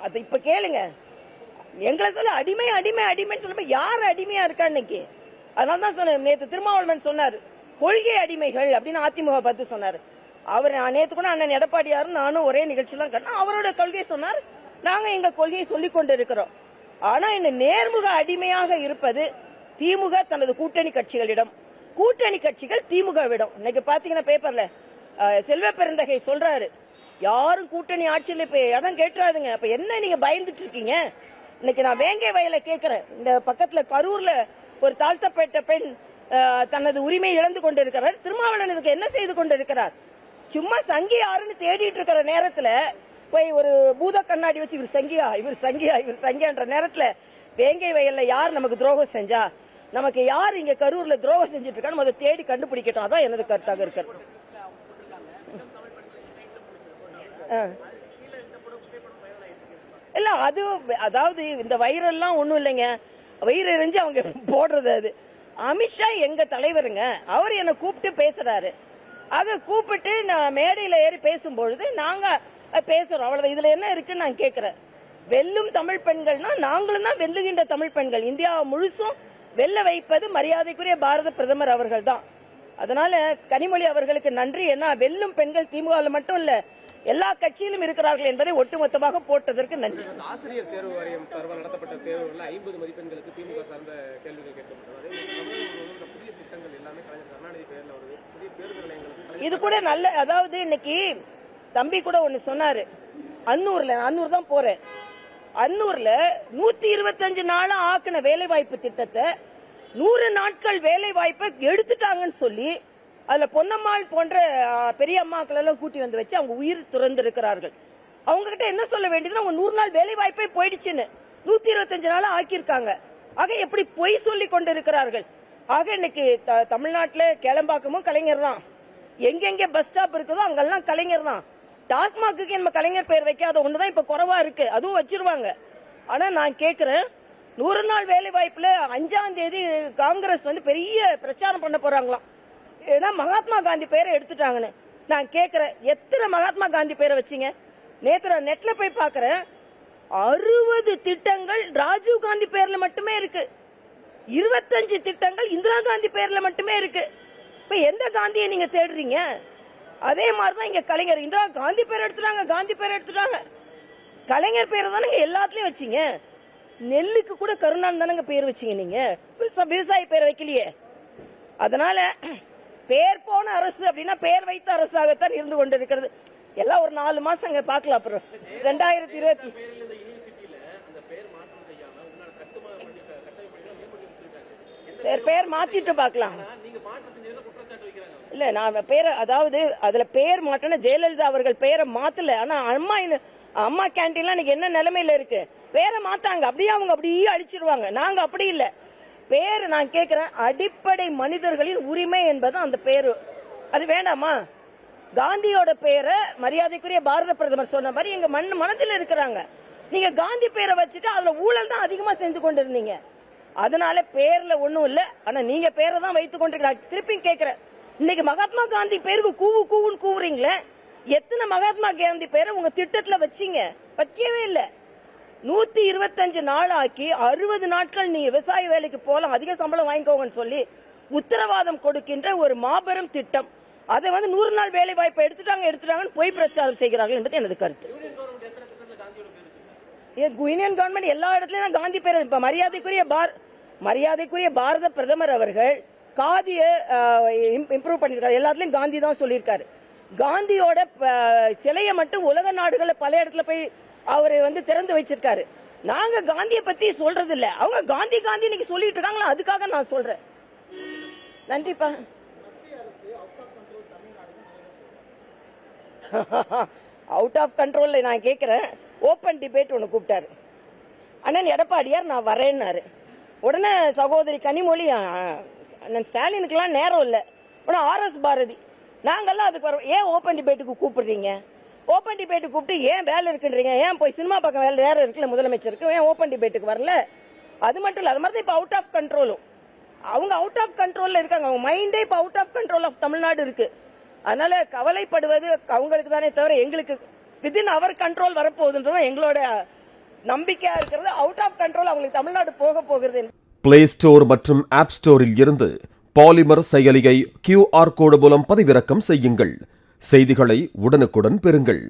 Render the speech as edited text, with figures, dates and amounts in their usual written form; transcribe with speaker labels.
Speaker 1: அது இப்ப கேளுங்க, எங்களை சொல்ல அடிமை அடிமை அடிமைன்னு சொல்லும்போது யார் அடிமையா இருக்கா இன்னைக்கு? அதனால தான் சொன்னேன், நேற்று திருமாவளவன் சொன்னார் கொள்கை அடிமைகள் அப்படின்னு அதிமுக பார்த்து சொன்னார். அவர் நேற்று கூட அண்ணன் எடப்பாடியாரும் நானும் ஒரே நிகழ்ச்சியெல்லாம் கட்டினா அவரோட கொள்கையை சொன்னார், நாங்க எங்க கொள்கையை சொல்லிக் கொண்டு இருக்கிறோம். ஆனா இந்த நேர்முக அடிமையாக இருப்பது திமுக தனது கூட்டணி கட்சிகளிடம், கூட்டணி கட்சிகள் திமுகவிடம். இன்னைக்கு பாத்தீங்கன்னா பேப்பர்ல செல்வ பெருந்தகை சொல்றாரு, யாரும் கூட்டணி ஆட்சியில் இப்ப இடம் கேட்டுறாதுங்க. அப்ப என்ன நீங்க பயந்துட்டு இருக்கீங்க? இன்னைக்கு நான் வேங்கை வயல கேட்கிறேன், இந்த பக்கத்துல கரூர்ல ஒரு தாழ்த்தப்பட்ட பெண் தனது உரிமை இழந்து கொண்டிருக்கிறார். திருமாவளவன் இதுக்கு என்ன செய்து கொண்டிருக்கிறார்? சும்மா சங்கி யாருன்னு தேடிட்டு இருக்கிற நேரத்துல போய் ஒரு பூத கண்ணாடி வச்சு இவர் சங்கியா இவர் சங்கியா இவர் சங்கியான்ற நேரத்துல வேங்கை வயல்ல யார் நமக்கு துரோகம் செஞ்சா, நமக்கு யார் இங்க கரூர்ல துரோகம் செஞ்சுட்டு இருக்கான்னு அதை தேடி கண்டுபிடிக்கட்டும். அதான் எனது கருத்தாக இருக்கிறது. இல்ல அது அதாவது இந்த வைரல்லாம் ஒண்ணும் இல்லைங்க, வயிறு எரிஞ்சு அவங்க போடுறது. அது அமித்ஷா எங்க தலைவருங்க, அவர் என்ன கூப்பிட்டு பேசுறாரு. ஆக கூப்பிட்டு நான் மேடையில ஏறி பேசும்பொழுது நாங்க பேசுறோம், அவ்வளவுதான். இதுல என்ன இருக்குன்னு நான் கேட்கிறேன். வெல்லும் தமிழ் பெண்கள்னா நாங்களும் தான் வெல்லுகின்ற தமிழ் பெண்கள். இந்தியா முழுசும் வெல்ல வைப்பது மரியாதைக்குரிய பாரத பிரதமர் அவர்கள் தான். அதனால கனிமொழி அவர்களுக்கு நன்றி. ஏன்னா வெல்லும் பெண்கள் திமுக மட்டும் இல்ல எல்லா கட்சியிலும் இருக்கிறார்கள் என்பதை ஒட்டுமொத்தமாக போட்டதற்கு நன்றி.
Speaker 2: ஆசிரியர் தேர்வு வாரியம் சார்பாக நடத்தப்பட்ட தேர்வுகளில் 50 மதிப்பெண்களுக்கு திமுக சார்ந்த கேள்விகள் கேட்கப்பட்டது. புதிய திட்டங்கள் எல்லாமே கலைஞர் கருணாநிதி பெயர்ல வருது, புதிய பேருந்து நிலையங்களுக்கு
Speaker 1: இது கூட நல்ல, அதாவது இன்னைக்கு தம்பி கூட ஒன்னு சொன்னாரு, அன்னூர் தான் போறேன், அன்னூர்ல 125 நாளா ஆக்கின வேலை வாய்ப்பு திட்டத்தை 100 நாட்கள் வேலை வாய்ப்பை எடுத்துட்டாங்கன்னு சொல்லி அதுல பொன்னம்மாள் போன்ற பெரிய அம்மாக்கள் எல்லாம் கூட்டி வந்து வச்சு அவங்க உயிர் துறந்து இருக்கிறார்கள். அவங்க கிட்ட என்ன சொல்ல வேண்டியதுன்னா, அவங்க 100 நாள் வேலை வாய்ப்பே போயிடுச்சுன்னு 125 நாளா ஆக்கியிருக்காங்க. ஆக எப்படி பொய் சொல்லி கொண்டு இருக்கிறார்கள். ஆக இன்னைக்கு தமிழ்நாட்டில் கேளம்பாக்கமும் கலைஞர் தான், எங்கெங்க பஸ் ஸ்டாப் இருக்குதோ அங்கெல்லாம் கலைஞர் தான். டாஸ்மாக்கு நம்ம கலைஞர் பெயர் வைக்காத ஒண்ணுதான் இப்ப குறைவா இருக்கு, அதுவும் வச்சிருவாங்க. ஆனா நான் கேக்குறேன், 100 நாள் வேலை வாய்ப்புல 5ஆம் தேதி காங்கிரஸ் வந்து பெரிய பிரச்சாரம் பண்ண போறாங்களாம். ஏன்னா மகாத்மா காந்தி பேரை எடுத்துட்டாங்கன்னு. நான் கேக்குறேன், எத்தனை மகாத்மா காந்தி பேரை வச்சீங்க? நேத்து நான் நெட்ல போய் பாக்குறேன், 60 திட்டங்கள் ராஜீவ் காந்தி பேர்ல மட்டுமே இருக்கு, 25 திட்டங்கள் இந்திரா காந்தி பேர்ல மட்டுமே இருக்கு. இப்ப எந்த காந்தியை நீங்க தேடுறீங்க? அதே மாதிரிதான் இங்க கலைஞர் இந்திரா காந்தி பேர் எடுத்துட்டாங்க, காந்தி பேர் எடுத்துட்டாங்க. கலைஞர் பேரை தானங்க எல்லாத்துலயும் வச்சீங்க. நெல்லுக்கு கூட கருணாநிதி தானங்க பேர் வச்சீங்க, நீங்க விவசாயி பேர் வைக்கலையே. அதனால பேர் போன அரசு அப்படின்னா பேர் வைத்த அரசாகத்தான் இருந்து கொண்டிருக்கிறது. எல்லாம் ஒரு 4 மாசம் அங்க பாக்கலாம். அப்புறம் 2020 பேர் மாத்திட்டு பாக்கலாம். இல்ல நான் பேரை, அதாவது அதுல பேர் மாற்றணும், ஜெயலலிதா அவர்கள் பேரை மாத்தல. ஆனா அம்மா கேண்டீன்லாம் இன்னைக்கு என்ன நிலைமையில இருக்கு, பேரை மாத்தாங்க, அப்படியே அவங்க அப்படியே அழிச்சிருவாங்க. நாங்க அப்படி இல்ல, பேரு நான் கேட்கிறேன், அடிப்படை மனிதர்களின் உரிமை என்பது அந்த பேரு, அது வேண்டாமா? காந்தியோட பேரை மரியாதைக்குரிய பாரத பிரதமர் சொன்ன மாதிரி எங்க மனதில் இருக்கிறாங்க. நீங்க காந்தி பேரை வச்சுட்டு அதுல ஊழல் தான் அதிகமா செஞ்சு கொண்டிருந்தீங்க. அதனால பேர்ல ஒண்ணும் இல்ல, ஆனா நீங்க பேரை தான் வைத்துக் கொண்டிருக்கிறாங்க. திருப்பி கேட்கிறேன், இன்னைக்கு மகாத்மா காந்தி பேருக்கு கூவுன்னு கூவுறீங்களே, எத்தனை மகாத்மா காந்தி பேரை உங்க திட்டத்துல வச்சீங்க? வைக்கவே இல்ல. 125 நாள் ஆக்கி 60 நாட்கள் நீ விவசாய வேலைக்கு போலாம், அதிக சம்பளம் வாங்கிக்கோங்கன்னு சொல்லி உத்தரவாதம் கொடுக்கின்ற ஒரு மாபெரும் திட்டம். அதை வந்து 100 நாள் வேலை வாய்ப்பை எடுத்துட்டாங்கன்னு பொய் பிரச்சாரம் செய்கிறார்கள் என்பது எனது கருத்து. யூனியன் கவர்மெண்ட் எல்லா இடத்துலயும் காந்தி பேர். இப்ப மரியாதைக்குரிய பாரத பிரதமர் அவர்கள் காதியை இம்ப்ரூவ் பண்ணிருக்காரு, எல்லாத்துலயும் காந்தி தான் சொல்லியிருக்காரு. காந்தியோட சிலையை மட்டும் உலக நாடுகள்ல பல இடத்துல போய் அவரை வந்து திறந்து வச்சிருக்காரு. நாங்க காந்தியை பத்தி சொல்றது இல்ல, அவங்க காந்தி காந்தி இன்னைக்கு சொல்லிட்டு இருக்காங்களா, அதுக்காக நான் சொல்றேன். நன்றிப்பா. அவுட் ஆஃப் கண்ட்ரோல்ல நான் கேட்கிறேன். ஓபன் டிபேட் ஒன்னு கூப்பிட்டாரு அண்ணன் எடப்பாடியார், நான் வரேன்னாரு. உடனே சகோதரி கனிமொழி, அண்ணன் ஸ்டாலினுக்கெல்லாம் நேரம் இல்லை, உடனே RS பாரதி, நாங்கெல்லாம் அதுக்கு வரோம், ஏன் ஓபன் டிபேட்டுக்கு கூப்பிடுறீங்க? ஓபன் டிபேட்டு கூப்பிட்டு ஏன் வேலை இருக்குன்றீங்க? ஏன் போய் சினிமா பக்கம் வேலை நேரம் இருக்குல்ல முதலமைச்சருக்கு, ஏன் ஓபன் டிபேட்டுக்கு வரல? அது மட்டும் இல்ல, அது மாதிரி தான் இப்ப அவுட் ஆஃப் கண்ட்ரோலும், அவங்க அவுட் ஆஃப் கண்ட்ரோல்ல இருக்காங்க. அவங்க மைண்டே இப்ப out of control of Tamil Nadu இருக்கு. அதனால கவலைப்படுவது அவங்களுக்கு தானே தவிர எங்களுக்கு வித்தின் அவர் கண்ட்ரோல் வரப்போகுதுன்றதான் எங்களோட நம்பிக்கையா இருக்கிறது அவுட் ஆஃப் கண்ட்ரோல் அவங்களுக்கு தமிழ்நாடு போக போகிறது.
Speaker 3: பிளே ஸ்டோர் மற்றும் ஆப் ஸ்டோரில் இருந்து பாலிமர் செயலியை QR கோடு மூலம் பதிவிறக்கம் செய்யுங்கள். செய்திகளை உடனுக்குடன் பெறுங்கள்.